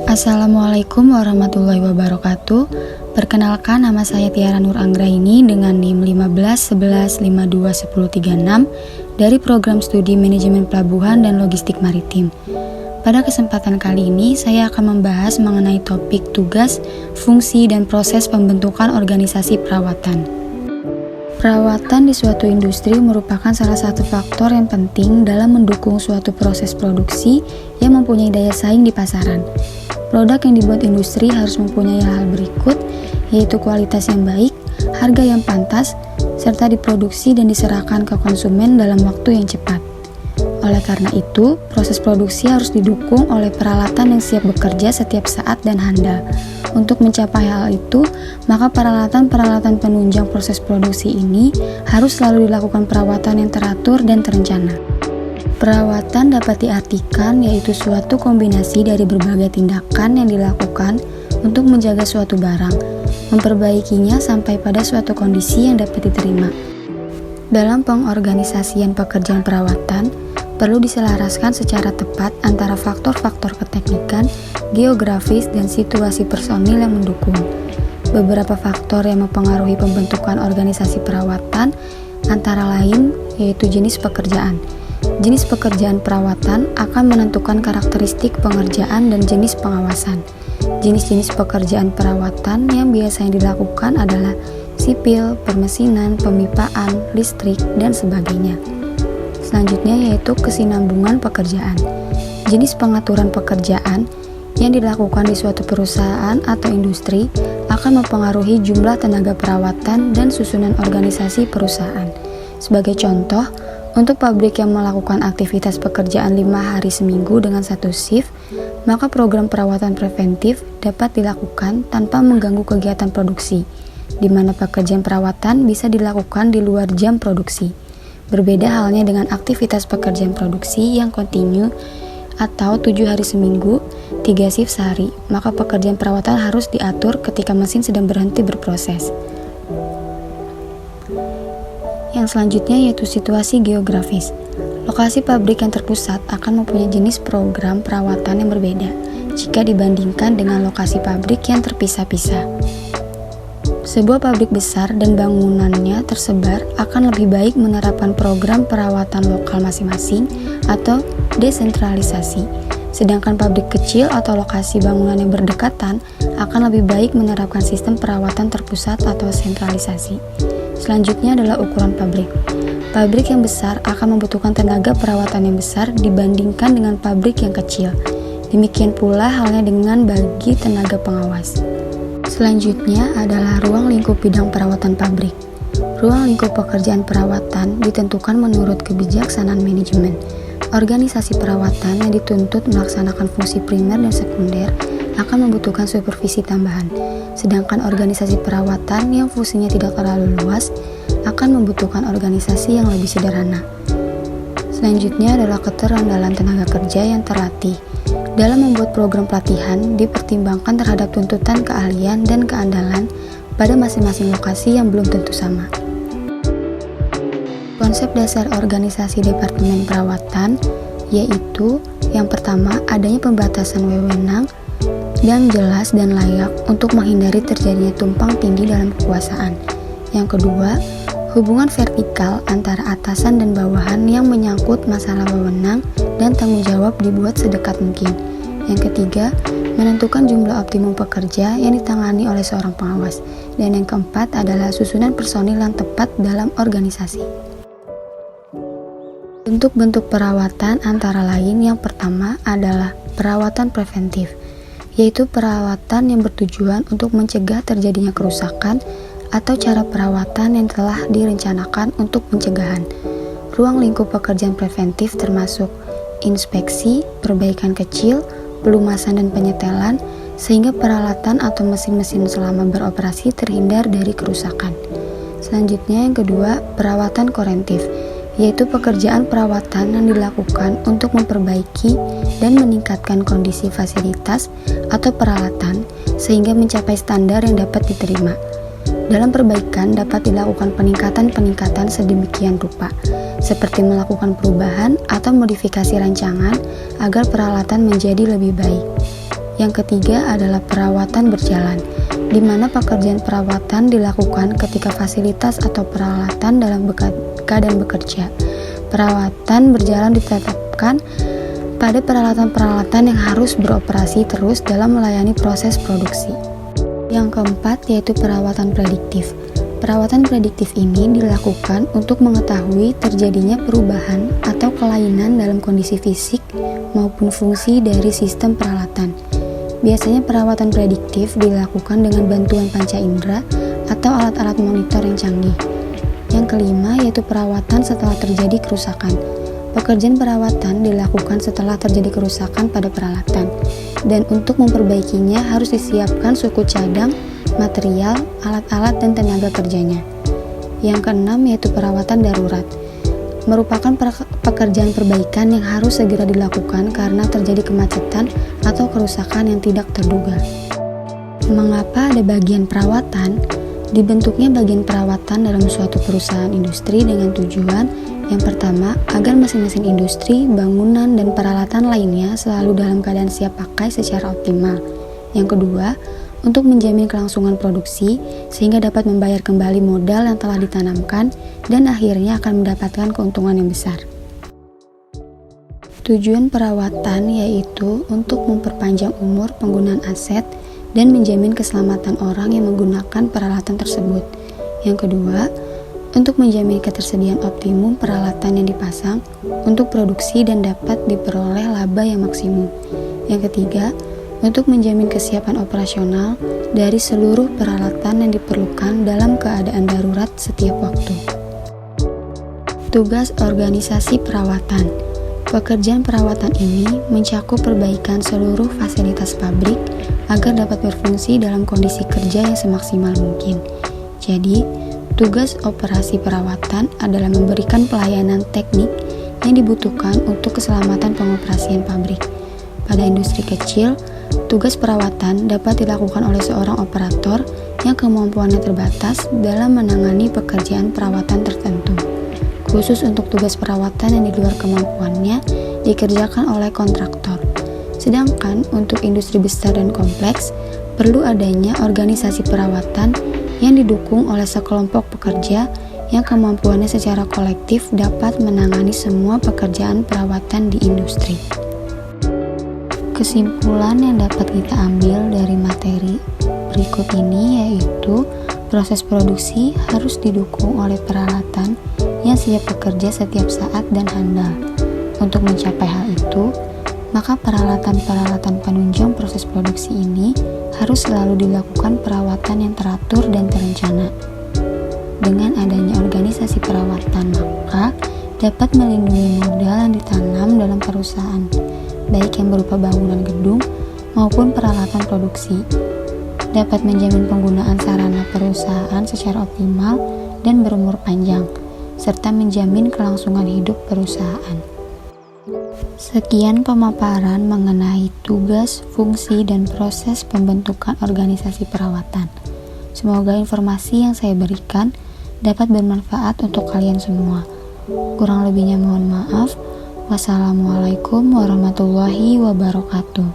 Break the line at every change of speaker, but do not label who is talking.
Assalamualaikum warahmatullahi wabarakatuh. Perkenalkan, nama saya Tiara Nur Anggraini dengan NIM 1511521036 dari Program Studi Manajemen Pelabuhan dan Logistik Maritim. Pada kesempatan kali ini, saya akan membahas mengenai topik tugas, fungsi, dan proses pembentukan organisasi perawatan. Perawatan di suatu industri merupakan salah satu faktor yang penting dalam mendukung suatu proses produksi yang mempunyai daya saing di pasaran. Produk yang dibuat industri harus mempunyai hal berikut, yaitu kualitas yang baik, harga yang pantas, serta diproduksi dan diserahkan ke konsumen dalam waktu yang cepat. Oleh karena itu, proses produksi harus didukung oleh peralatan yang siap bekerja setiap saat dan handal. Untuk mencapai hal itu, maka peralatan-peralatan penunjang proses produksi ini harus selalu dilakukan perawatan yang teratur dan terencana. Perawatan dapat diartikan yaitu suatu kombinasi dari berbagai tindakan yang dilakukan untuk menjaga suatu barang, memperbaikinya sampai pada suatu kondisi yang dapat diterima. Dalam pengorganisasian pekerjaan perawatan, perlu diselaraskan secara tepat antara faktor-faktor keteknikan, geografis, dan situasi personil yang mendukung. Beberapa faktor yang mempengaruhi pembentukan organisasi perawatan antara lain yaitu jenis pekerjaan. Jenis pekerjaan perawatan akan menentukan karakteristik pengerjaan dan jenis pengawasan. Jenis-jenis pekerjaan perawatan yang biasanya dilakukan adalah sipil, permesinan, pemipaan, listrik, dan sebagainya. Selanjutnya yaitu kesinambungan pekerjaan. Jenis pengaturan pekerjaan yang dilakukan di suatu perusahaan atau industri akan mempengaruhi jumlah tenaga perawatan dan susunan organisasi perusahaan. Sebagai contoh, untuk pabrik yang melakukan aktivitas pekerjaan 5 hari seminggu dengan satu shift, maka program perawatan preventif dapat dilakukan tanpa mengganggu kegiatan produksi, di mana pekerjaan perawatan bisa dilakukan di luar jam produksi. Berbeda halnya dengan aktivitas pekerjaan produksi yang kontinu atau 7 hari seminggu, 3 shift sehari, maka pekerjaan perawatan harus diatur ketika mesin sedang berhenti berproses. Yang selanjutnya yaitu situasi geografis. Lokasi pabrik yang terpusat akan mempunyai jenis program perawatan yang berbeda jika dibandingkan dengan lokasi pabrik yang terpisah-pisah. Sebuah pabrik besar dan bangunannya tersebar akan lebih baik menerapkan program perawatan lokal masing-masing atau desentralisasi. Sedangkan pabrik kecil atau lokasi bangunan yang berdekatan akan lebih baik menerapkan sistem perawatan terpusat atau sentralisasi. Selanjutnya adalah ukuran pabrik. Pabrik yang besar akan membutuhkan tenaga perawatan yang besar dibandingkan dengan pabrik yang kecil. Demikian pula halnya dengan bagi tenaga pengawas. Selanjutnya adalah ruang lingkup bidang perawatan pabrik. Ruang lingkup pekerjaan perawatan ditentukan menurut kebijaksanaan manajemen. Organisasi perawatan yang dituntut melaksanakan fungsi primer dan sekunder akan membutuhkan supervisi tambahan. Sedangkan organisasi perawatan yang fungsinya tidak terlalu luas akan membutuhkan organisasi yang lebih sederhana. Selanjutnya adalah keterandalan tenaga kerja yang terlatih. Dalam membuat program pelatihan, dipertimbangkan terhadap tuntutan keahlian dan keandalan pada masing-masing lokasi yang belum tentu sama. Konsep dasar organisasi Departemen Perawatan yaitu yang pertama, adanya pembatasan wewenang dan jelas dan layak untuk menghindari terjadinya tumpang tindih dalam kekuasaan. Yang kedua, hubungan vertikal antara atasan dan bawahan yang menyangkut masalah wewenang dan tanggung jawab dibuat sedekat mungkin. Yang ketiga, menentukan jumlah optimum pekerja yang ditangani oleh seorang pengawas. Dan yang keempat adalah susunan personil yang tepat dalam organisasi. Bentuk-bentuk perawatan antara lain yang pertama adalah perawatan preventif, yaitu perawatan yang bertujuan untuk mencegah terjadinya kerusakan atau cara perawatan yang telah direncanakan untuk pencegahan. Ruang lingkup pekerjaan preventif termasuk inspeksi, perbaikan kecil, pelumasan dan penyetelan, sehingga peralatan atau mesin-mesin selama beroperasi terhindar dari kerusakan. Selanjutnya yang kedua, perawatan korektif, yaitu pekerjaan perawatan yang dilakukan untuk memperbaiki dan meningkatkan kondisi fasilitas atau peralatan sehingga mencapai standar yang dapat diterima. Dalam perbaikan dapat dilakukan peningkatan-peningkatan sedemikian rupa, seperti melakukan perubahan atau modifikasi rancangan agar peralatan menjadi lebih baik. Yang ketiga adalah perawatan berjalan, di mana pekerjaan perawatan dilakukan ketika fasilitas atau peralatan dalam keadaan bekerja. Perawatan berjalan ditetapkan pada peralatan-peralatan yang harus beroperasi terus dalam melayani proses produksi. Yang keempat yaitu perawatan prediktif. Perawatan prediktif ini dilakukan untuk mengetahui terjadinya perubahan atau kelainan dalam kondisi fisik maupun fungsi dari sistem peralatan. Biasanya perawatan prediktif dilakukan dengan bantuan panca indera atau alat-alat monitor yang canggih. Yang kelima yaitu perawatan setelah terjadi kerusakan. Pekerjaan perawatan dilakukan setelah terjadi kerusakan pada peralatan, dan untuk memperbaikinya harus disiapkan suku cadang, material, alat-alat, dan tenaga kerjanya. Yang keenam yaitu perawatan darurat. Merupakan pekerjaan perbaikan yang harus segera dilakukan karena terjadi kemacetan atau kerusakan yang tidak terduga. Mengapa ada bagian perawatan? Dibentuknya bagian perawatan dalam suatu perusahaan industri dengan tujuan yang pertama, agar mesin-mesin industri, bangunan, dan peralatan lainnya selalu dalam keadaan siap pakai secara optimal. Yang kedua, untuk menjamin kelangsungan produksi sehingga dapat membayar kembali modal yang telah ditanamkan dan akhirnya akan mendapatkan keuntungan yang besar. Tujuan perawatan yaitu untuk memperpanjang umur penggunaan aset dan menjamin keselamatan orang yang menggunakan peralatan tersebut. Yang kedua, untuk menjamin ketersediaan optimum peralatan yang dipasang untuk produksi dan dapat diperoleh laba yang maksimum. Yang ketiga, untuk menjamin kesiapan operasional dari seluruh peralatan yang diperlukan dalam keadaan darurat setiap waktu. Tugas organisasi perawatan. Pekerjaan perawatan ini mencakup perbaikan seluruh fasilitas pabrik agar dapat berfungsi dalam kondisi kerja yang semaksimal mungkin. Jadi, tugas operasi perawatan adalah memberikan pelayanan teknik yang dibutuhkan untuk keselamatan pengoperasian pabrik. Pada industri kecil, tugas perawatan dapat dilakukan oleh seorang operator yang kemampuannya terbatas dalam menangani pekerjaan perawatan tertentu. Khusus untuk tugas perawatan yang di luar kemampuannya dikerjakan oleh kontraktor. Sedangkan untuk industri besar dan kompleks, perlu adanya organisasi perawatan yang didukung oleh sekelompok pekerja yang kemampuannya secara kolektif dapat menangani semua pekerjaan perawatan di industri. Kesimpulan yang dapat kita ambil dari materi berikut ini yaitu proses produksi harus didukung oleh peralatan yang siap bekerja setiap saat dan handal. Untuk mencapai hal itu, maka peralatan-peralatan penunjang proses produksi ini harus selalu dilakukan perawatan yang teratur dan terencana. Dengan adanya organisasi perawatan, maka dapat melindungi modal yang ditanam dalam perusahaan, baik yang berupa bangunan gedung maupun peralatan produksi, dapat menjamin penggunaan sarana perusahaan secara optimal dan berumur panjang, serta menjamin kelangsungan hidup perusahaan. Sekian pemaparan mengenai tugas, fungsi, dan proses pembentukan organisasi perawatan. Semoga informasi yang saya berikan dapat bermanfaat untuk kalian semua. Kurang lebihnya mohon maaf. Wassalamualaikum warahmatullahi wabarakatuh.